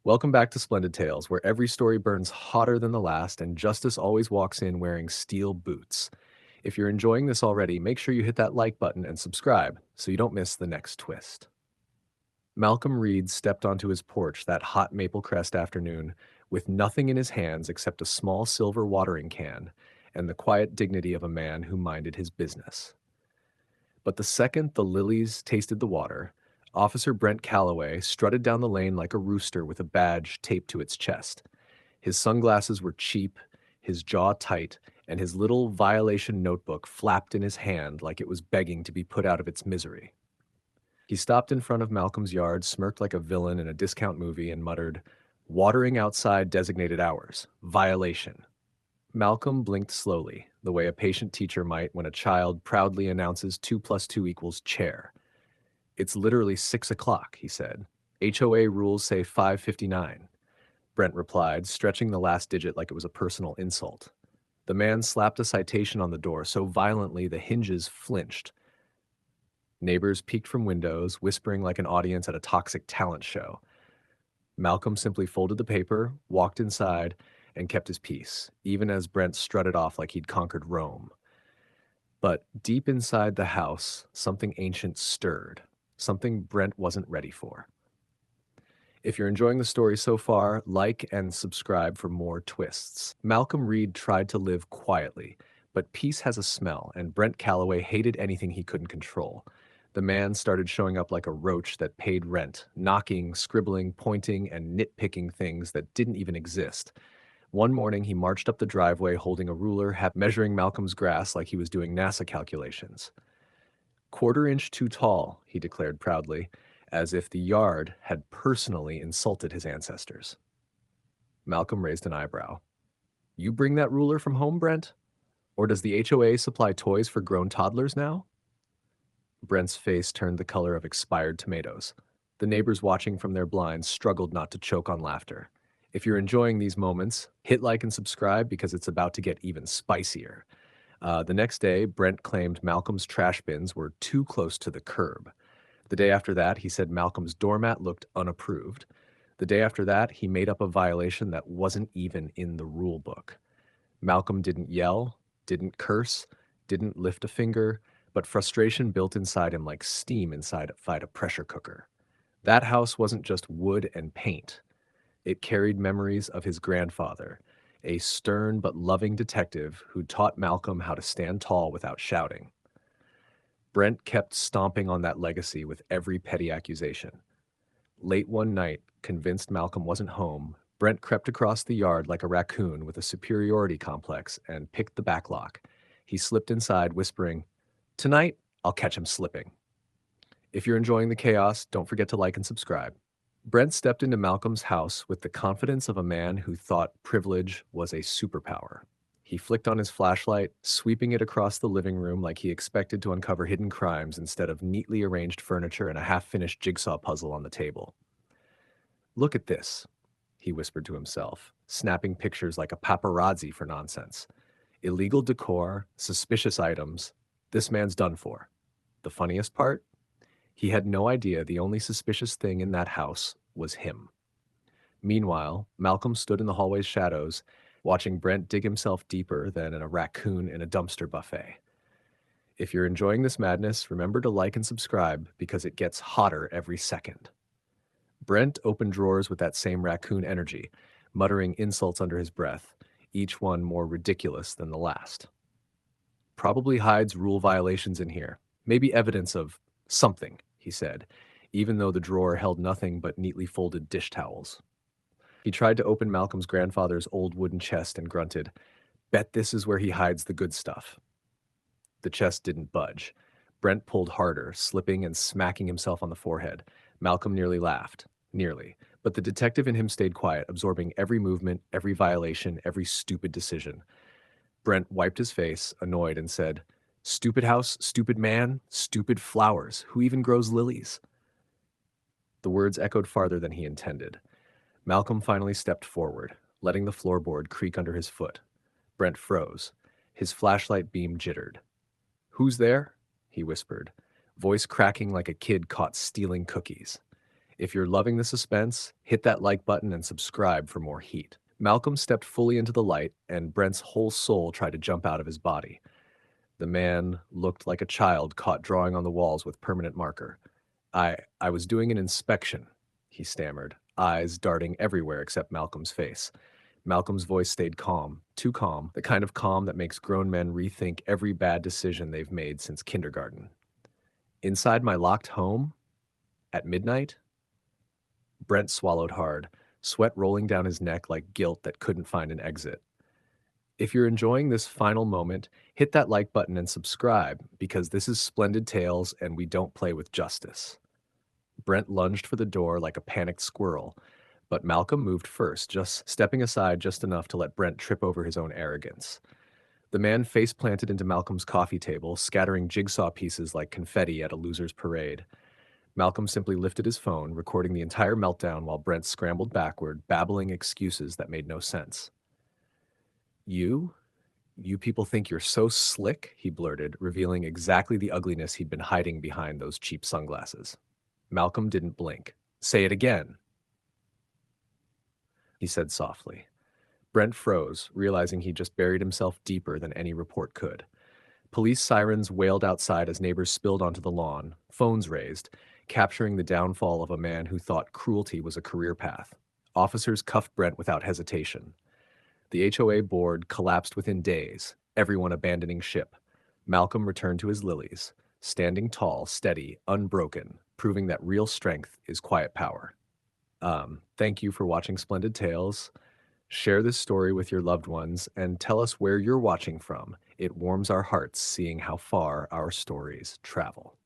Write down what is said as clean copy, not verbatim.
Welcome back to Splendid Tales, where every story burns hotter than the last and justice always walks in wearing steel boots. If you're enjoying this already, make sure you hit that like button and subscribe so you don't miss the next twist. Malcolm Reed stepped onto his porch that hot Maple Crest afternoon with nothing in his hands except a small silver watering can and the quiet dignity of a man who minded his business. But the second the lilies tasted the water, Officer Brent Calloway strutted down the lane like a rooster with a badge taped to its chest. His sunglasses were cheap, his jaw tight, and his little violation notebook flapped in his hand like it was begging to be put out of its misery. He stopped in front of Malcolm's yard, smirked like a villain in a discount movie, and muttered, "Watering outside designated hours. Violation." Malcolm blinked slowly, the way a patient teacher might when a child proudly announces 2 plus 2 equals chair. "It's literally 6 o'clock," he said. "HOA rules say 5:59." Brent replied, stretching the last digit like it was a personal insult. The man slapped a citation on the door so violently the hinges flinched. Neighbors peeked from windows, whispering like an audience at a toxic talent show. Malcolm simply folded the paper, walked inside, and kept his peace, even as Brent strutted off like he'd conquered Rome. But deep inside the house, something ancient stirred, something Brent wasn't ready for. If you're enjoying the story so far, like and subscribe for more twists. Malcolm Reed tried to live quietly, but peace has a smell, and Brent Calloway hated anything he couldn't control. The man started showing up like a roach that paid rent, knocking, scribbling, pointing, and nitpicking things that didn't even exist. One morning, he marched up the driveway holding a ruler, measuring Malcolm's grass like he was doing NASA calculations. "Quarter inch too tall," he declared proudly, as if the yard had personally insulted his ancestors. Malcolm raised an eyebrow. "You bring that ruler from home, Brent? Or does the HOA supply toys for grown toddlers now?" Brent's face turned the color of expired tomatoes. The neighbors watching from their blinds struggled not to choke on laughter. If you're enjoying these moments, hit like and subscribe because it's about to get even spicier. The next day, Brent claimed Malcolm's trash bins were too close to the curb. The day after that, he said Malcolm's doormat looked unapproved. The day after that, he made up a violation that wasn't even in the rule book. Malcolm didn't yell, didn't curse, didn't lift a finger, but frustration built inside him like steam inside a pressure cooker. That house wasn't just wood and paint. It carried memories of his grandfather, a stern but loving detective who taught Malcolm how to stand tall without shouting. Brent kept stomping on that legacy with every petty accusation. Late one night, convinced Malcolm wasn't home, Brent crept across the yard like a raccoon with a superiority complex and picked the back lock. He slipped inside, whispering, "Tonight, I'll catch him slipping." If you're enjoying the chaos, don't forget to like and subscribe. Brent stepped into Malcolm's house with the confidence of a man who thought privilege was a superpower. He flicked on his flashlight, sweeping it across the living room like he expected to uncover hidden crimes instead of neatly arranged furniture and a half-finished jigsaw puzzle on the table. "Look at this," he whispered to himself, snapping pictures like a paparazzi for nonsense. "Illegal decor, suspicious items. This man's done for." The funniest part? He had no idea the only suspicious thing in that house was him. Meanwhile, Malcolm stood in the hallway's shadows, watching Brent dig himself deeper than a raccoon in a dumpster buffet. If you're enjoying this madness, remember to like and subscribe because it gets hotter every second. Brent opened drawers with that same raccoon energy, muttering insults under his breath, each one more ridiculous than the last. "Probably hides rule violations in here. Maybe evidence of something," he said, even though the drawer held nothing but neatly folded dish towels. He tried to open Malcolm's grandfather's old wooden chest and grunted, "Bet this is where he hides the good stuff." The chest didn't budge. Brent pulled harder, slipping and smacking himself on the forehead. Malcolm nearly laughed. Nearly. But the detective in him stayed quiet, absorbing every movement, every violation, every stupid decision. Brent wiped his face, annoyed, and said, "Stupid house, stupid man, stupid flowers. Who even grows lilies?" The words echoed farther than he intended. Malcolm finally stepped forward, letting the floorboard creak under his foot. Brent froze. His flashlight beam jittered. "Who's there?" he whispered, voice cracking like a kid caught stealing cookies. If you're loving the suspense, hit that like button and subscribe for more heat. Malcolm stepped fully into the light, and Brent's whole soul tried to jump out of his body. The man looked like a child caught drawing on the walls with permanent marker. I was doing an inspection, he stammered, eyes darting everywhere except Malcolm's face. Malcolm's voice stayed calm, too calm, the kind of calm that makes grown men rethink every bad decision they've made since kindergarten. Inside my locked home? At midnight? Brent swallowed hard, sweat rolling down his neck like guilt that couldn't find an exit. If you're enjoying this final moment, hit that like button and subscribe because this is Splendid Tales and we don't play with justice. Brent lunged for the door like a panicked squirrel, but Malcolm moved first, just stepping aside just enough to let Brent trip over his own arrogance. The man face planted into Malcolm's coffee table, scattering jigsaw pieces like confetti at a loser's parade. Malcolm simply lifted his phone, recording the entire meltdown while Brent scrambled backward, babbling excuses that made no sense. You? You people think you're so slick, he blurted, revealing exactly the ugliness he'd been hiding behind those cheap sunglasses. Malcolm didn't blink. Say it again, he said softly. Brent froze, realizing he'd just buried himself deeper than any report could. Police sirens wailed outside as neighbors spilled onto the lawn, phones raised, capturing the downfall of a man who thought cruelty was a career path. Officers cuffed Brent without hesitation. The HOA board collapsed within days, everyone abandoning ship. Malcolm returned to his lilies, standing tall, steady, unbroken, proving that real strength is quiet power. Thank you for watching Splendid Tales. Share this story with your loved ones and tell us where you're watching from. It warms our hearts seeing how far our stories travel.